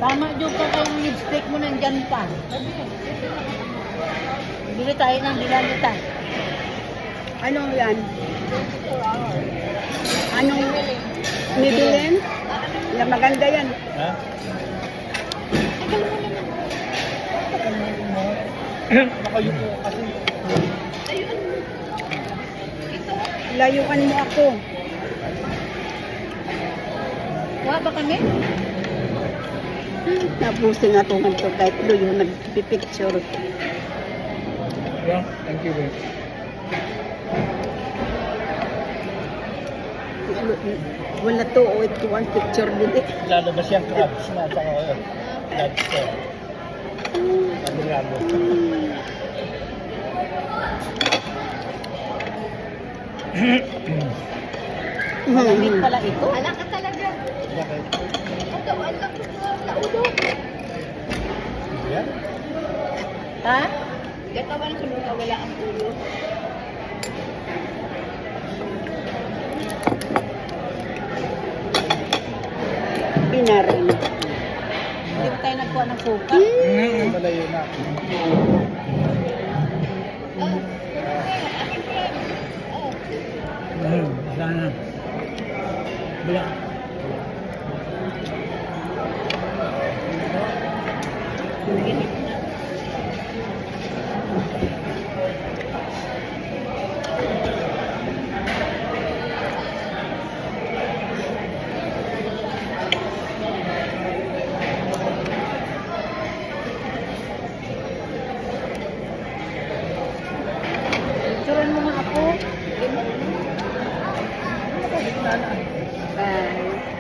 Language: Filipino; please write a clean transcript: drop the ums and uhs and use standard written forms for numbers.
Tama yung pa kayong lipstick mo nandyan pa. Bili tayo ng bilalita. Anong yan? Anong Maybelline? Yan, maganda yan. Ha? Nakayuko kasi. Layukan mo ako. Kuha ba kami? Napusin nga tungan to kahit luyo nagpipicture. Yeah, thank you, babe. Wala to, o ito ang picture din eh. Lalabas yung crabs na at saka lobster. Panigado. Malamig pala ito. Alam ka talaga. Bakit? Ito, alam ko na naulo. Yan? Ha? Gatawan ko nung wala ang ulo. Pinarin. Hindi ba tayo nagkuha ng suka? Malayo na. Aking friend. Sana. Bila. Picturean mo nga ako. Wala na.